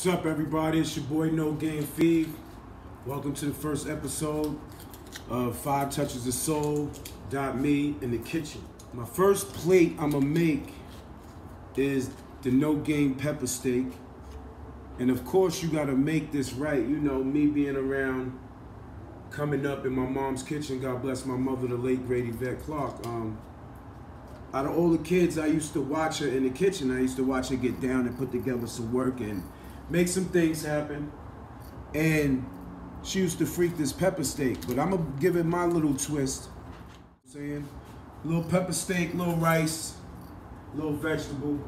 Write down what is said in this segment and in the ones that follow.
What's up, everybody? It's your boy No Game Feed. Welcome to the first episode of 5 Touches of Soul. Me in the kitchen. My first plate I'm gonna make is the no game pepper steak. And of course, you gotta make this right. You know, me being around, coming up in my mom's kitchen, God bless my mother, the late great Yvette Clark. Out of all the kids, I used to watch her in the kitchen. I used to watch her get down and put together some work and make some things happen. And she used to freak this pepper steak, but I'm gonna give it my little twist. Saying, a little pepper steak, little rice, little vegetable.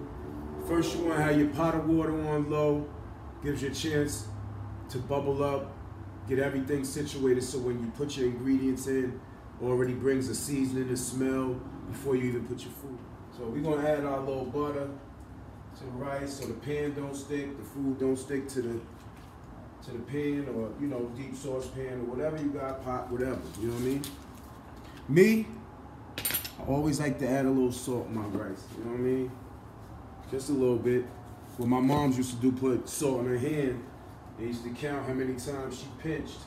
First, you wanna have your pot of water on low. Gives you a chance to bubble up, get everything situated so when you put your ingredients in, already brings a seasoning and smell before you even put your food. So we're gonna add our little butter to the rice so the pan don't stick, the food don't stick to the pan, or you know, deep sauce pan or whatever you got, pot, whatever, you know what I mean? Me, I always like to add a little salt in my rice, you know what I mean? Just a little bit. What my moms used to do, put salt in her hand. They used to count how many times she pinched.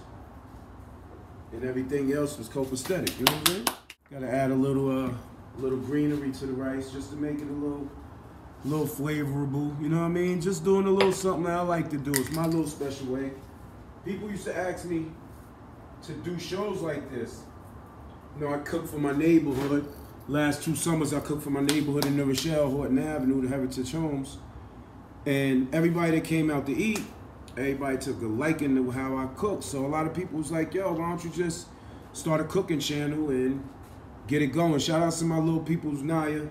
And everything else was copacetic, you know what I'm saying? Gotta add a little greenery to the rice just to make it a little flavorable, you know what I mean? Just doing a little something that I like to do. It's my little special way. People used to ask me to do shows like this. You know, I cook for my neighborhood. Last 2 summers, I cooked for my neighborhood in New Rochelle, Horton Avenue, the Heritage Homes. And everybody that came out to eat, everybody took a liking to how I cook. So a lot of people was like, yo, why don't you just start a cooking channel and get it going? Shout out to my little people's Naya,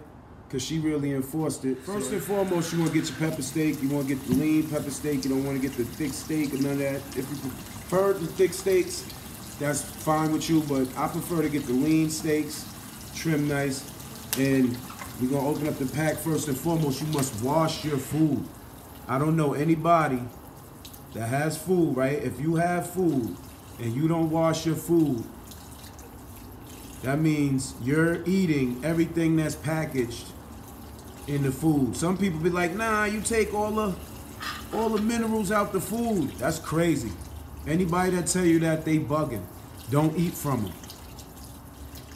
because she really enforced it. First and foremost, you want to get your pepper steak. You want to get the lean pepper steak. You don't want to get the thick steak and none of that. If you prefer the thick steaks, that's fine with you, but I prefer to get the lean steaks, trim nice. And we're going to open up the pack. First and foremost, you must wash your food. I don't know anybody that has food, right? If you have food and you don't wash your food, that means you're eating everything that's packaged in the food. Some people be like, nah, you take all the minerals out the food. That's crazy. Anybody that tell you that, they bugging. Don't eat from them.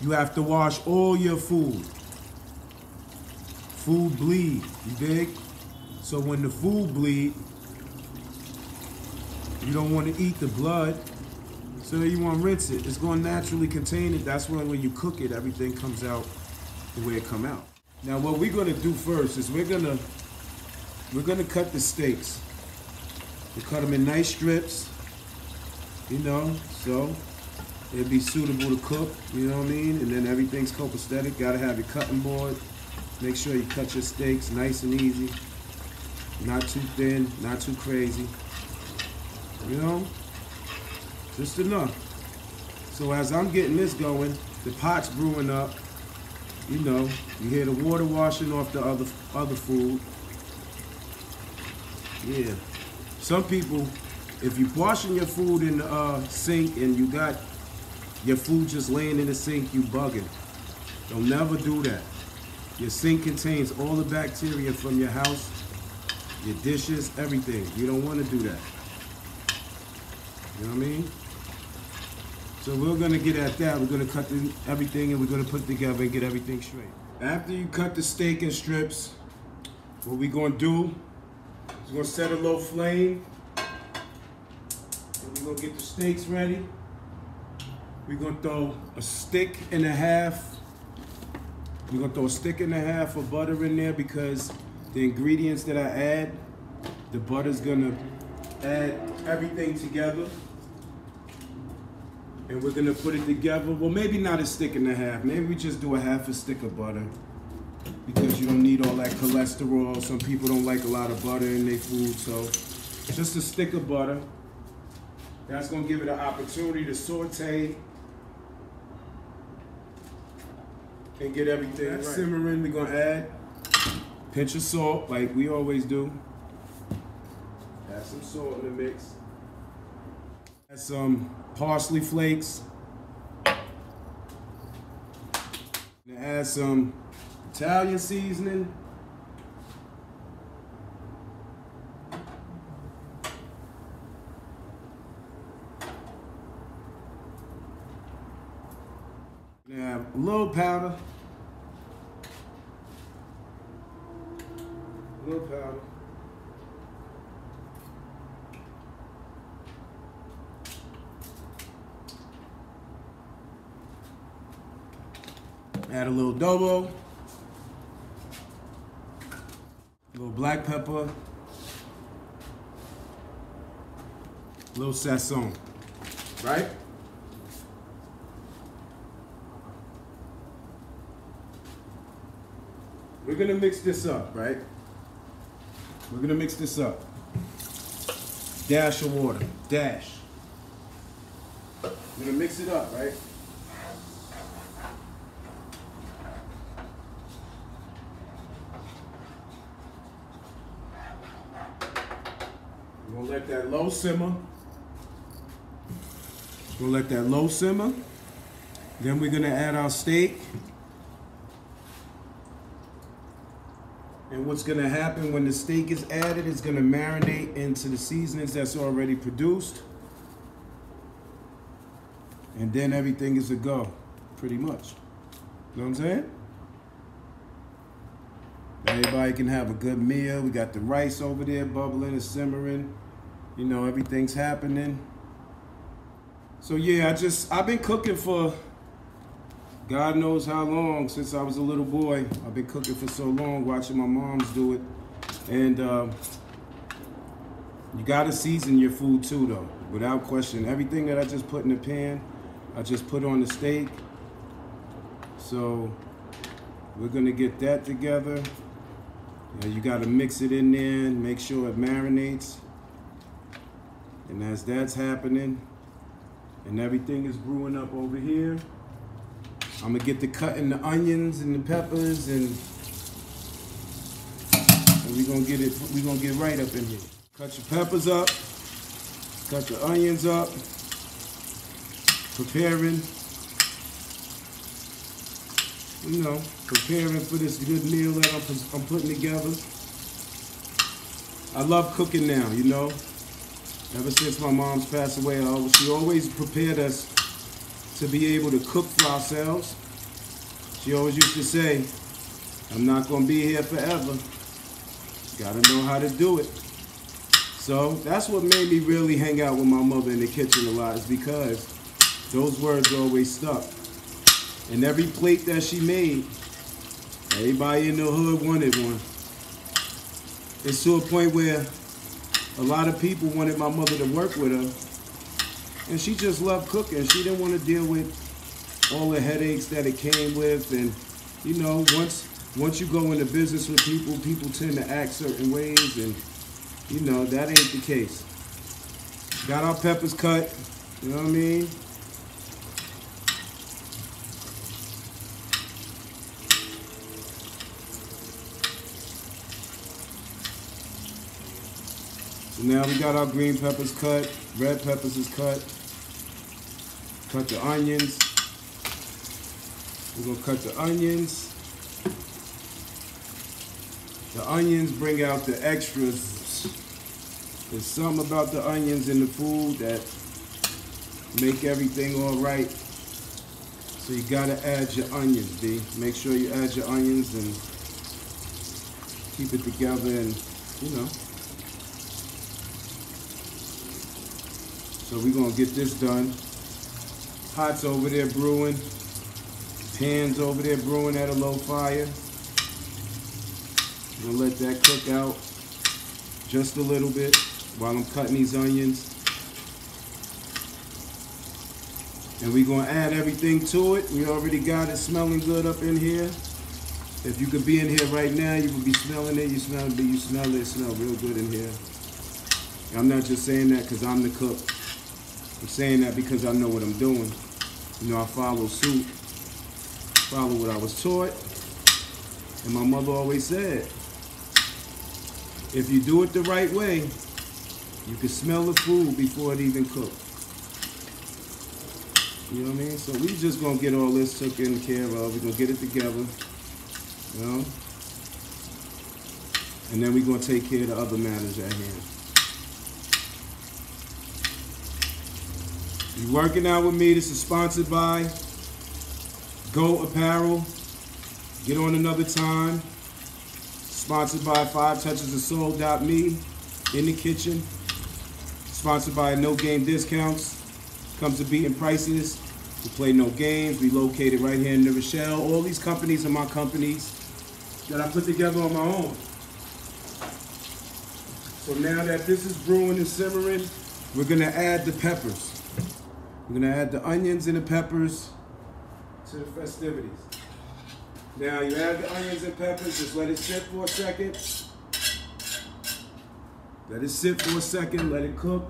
You have to wash all your food. Food bleed, you dig? So when the food bleed, you don't want to eat the blood, so you want to rinse it. It's going to naturally contain it. That's why when you cook it, everything comes out the way it come out. Now what we're going to do first is we're going to cut the steaks. We cut them in nice strips, you know, so it'd be suitable to cook, you know what I mean? And then everything's copacetic. Got to have your cutting board. Make sure you cut your steaks nice and easy. Not too thin, not too crazy. You know, just enough. So as I'm getting this going, the pot's brewing up. You know, you hear the water washing off the other food. Yeah. Some people, if you're washing your food in the sink and you got your food just laying in the sink, you bugging. Don't never do that. Your sink contains all the bacteria from your house, your dishes, everything. You don't want to do that. You know what I mean? So we're going to get at that. We're going to cut everything and we're going to put it together and get everything straight. After you cut the steak in strips, what we're going to do is we're going to set a low flame. And we're going to get the steaks ready. We're going to throw a stick and a half. We're going to throw a stick and a half of butter in there because the ingredients that I add, the butter's going to add everything together. And we're gonna put it together. Well, maybe not a stick and a half. Maybe we just do a half a stick of butter because you don't need all that cholesterol. Some people don't like a lot of butter in their food, so just a stick of butter. That's gonna give it an opportunity to saute and get everything right. Simmering, we're gonna add a pinch of salt like we always do. Add some salt in the mix. Add some parsley flakes. Add some Italian seasoning. Add a little powder. A little powder. Add a little adobo. A little black pepper. A little sazon. Right? We're gonna mix this up, right? We're gonna mix this up. Dash of water, dash. We're gonna mix it up, right? We're gonna let that low simmer. We'll let that low simmer. Then we're gonna add our steak. And what's gonna happen when the steak is added, it's gonna marinate into the seasonings that's already produced. And then everything is a go, pretty much. You know what I'm saying? Everybody can have a good meal. We got the rice over there bubbling and simmering. You know, everything's happening. So yeah, I've been cooking for God knows how long, since I was a little boy. I've been cooking for so long, watching my moms do it. And you gotta season your food too though, without question. Everything that I just put in the pan, I just put on the steak. So we're gonna get that together. You gotta mix it in there and make sure it marinates. And as that's happening, and everything is brewing up over here, I'm gonna get to cutting the onions and the peppers, and we're gonna get right up in here. Cut your peppers up, cut your onions up, preparing for this good meal that I'm putting together. I love cooking now, you know. Ever since my mom's passed away, she always prepared us to be able to cook for ourselves. She always used to say, I'm not gonna be here forever. Gotta know how to do it. So that's what made me really hang out with my mother in the kitchen a lot, is because those words always stuck. And every plate that she made, everybody in the hood wanted one. It's to a point where a lot of people wanted my mother to work with her, and she just loved cooking. She didn't want to deal with all the headaches that it came with. And you know, once you go into business with people, people tend to act certain ways, and you know, that ain't the case. Got our peppers cut, you know what I mean? So now we got our green peppers cut, red peppers is cut. Cut the onions. We're gonna cut the onions. The onions bring out the extras. There's something about the onions in the food that make everything all right. So you gotta add your onions, B. Make sure you add your onions and keep it together, and you know. So we're gonna get this done. Pot's over there brewing. Pan's over there brewing at a low fire. I'm gonna let that cook out just a little bit while I'm cutting these onions. And we're gonna add everything to it. We already got it smelling good up in here. If you could be in here right now, you would be smelling it. You smell it, it smells real good in here. I'm not just saying that because I'm the cook. I'm saying that because I know what I'm doing. You know, I follow suit, follow what I was taught. And my mother always said, if you do it the right way, you can smell the food before it even cooked. You know what I mean? So we just gonna get all this taken care of. We're gonna get it together, you know? And then we're gonna take care of the other matters at hand. You working out with me? This is sponsored by Go Apparel. Get on another time. Sponsored by 5touchesofsoul.me. In the kitchen. Sponsored by No Game Discounts. Comes to beating prices. We play no games. We located right here in New Rochelle. All these companies are my companies that I put together on my own. So now that this is brewing and simmering, we're gonna add the peppers. We're gonna add the onions and the peppers to the festivities. Now you add the onions and peppers, just let it sit for a second. Let it sit for a second, let it cook.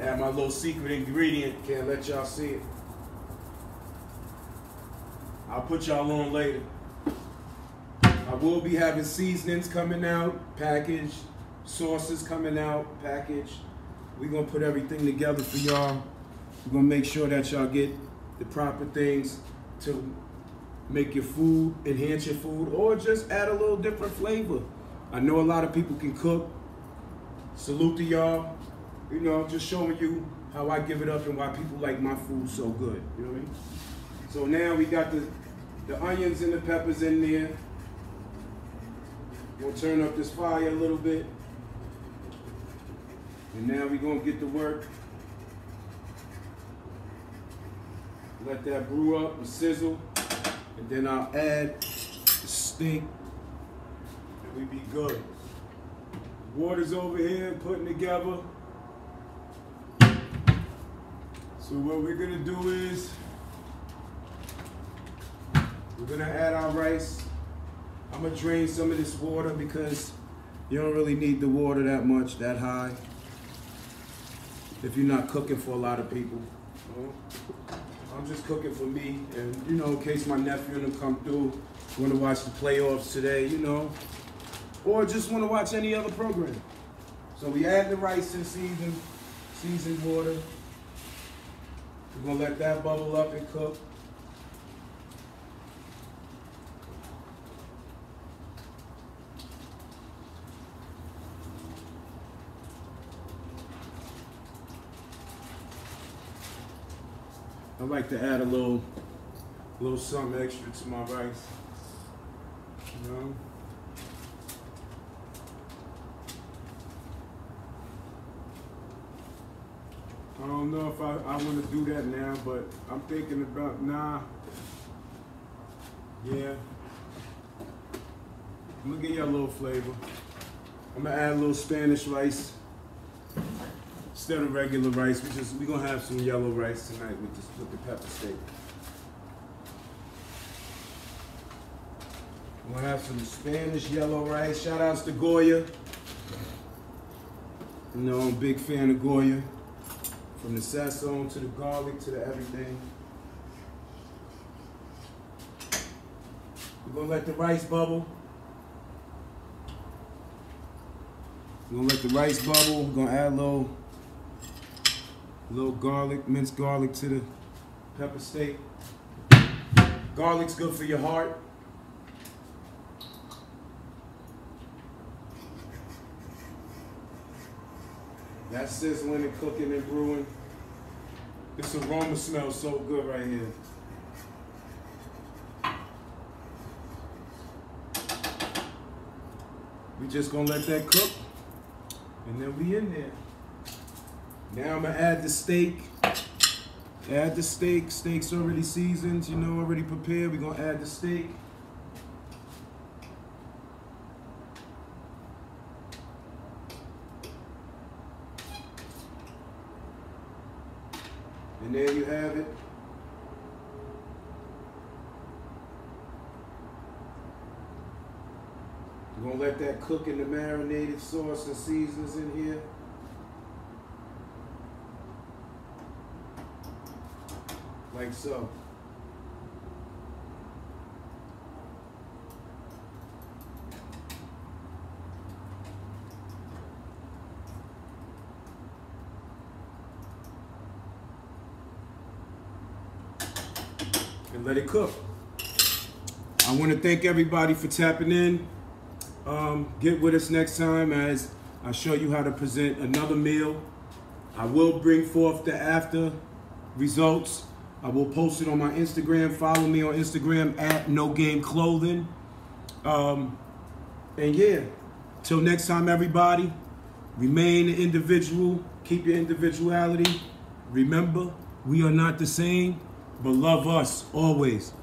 Add my little secret ingredient, can't let y'all see it. I'll put y'all on later. I will be having seasonings coming out, packaged, sauces coming out, packaged. We're gonna put everything together for y'all. We're gonna make sure that y'all get the proper things to make your food, enhance your food, or just add a little different flavor. I know a lot of people can cook. Salute to y'all. You know, just showing you how I give it up and why people like my food so good. You know what I mean? So now we got the onions and the peppers in there. We'll turn up this fire a little bit. And now we're gonna get to work. Let that brew up and sizzle. And then I'll add the steak and we be good. Water's over here putting together. So what we're gonna do is, we're gonna add our rice. I'm gonna drain some of this water because you don't really need the water that much, that high, if you're not cooking for a lot of people. I'm just cooking for me, and you know, in case my nephew and them come through, wanna watch the playoffs today, you know, or just wanna watch any other program. So we add the rice and seasoned water. We're gonna let that bubble up and cook. I like to add a little something extra to my rice, you know. I don't know if I want to do that now, but I'm thinking about, yeah. I'm gonna give you a little flavor. I'm gonna add a little Spanish rice instead of regular rice. We're gonna have some yellow rice tonight with the pepper steak. We're gonna have some Spanish yellow rice. Shout outs to Goya. You know, I'm a big fan of Goya. From the sazon to the garlic to the everything. We're gonna let the rice bubble. We're gonna let the rice bubble. We're gonna add a little garlic, minced garlic to the pepper steak. Garlic's good for your heart. That's sizzling and cooking and brewing. This aroma smells so good right here. We just gonna let that cook, and then we in there. Now I'm gonna add the steak. Add the steak. Steak's already seasoned, you know, already prepared. We're gonna add the steak. And there you have it. We're gonna let that cook in the marinated sauce and seasonings in here. Like so. And let it cook. I want to thank everybody for tapping in. Get with us next time as I show you how to present another meal. I will bring forth the after results. I will post it on my Instagram. Follow me on Instagram at NoGameClothing. And yeah, till next time, everybody, remain an individual. Keep your individuality. Remember, we are not the same, but love us always.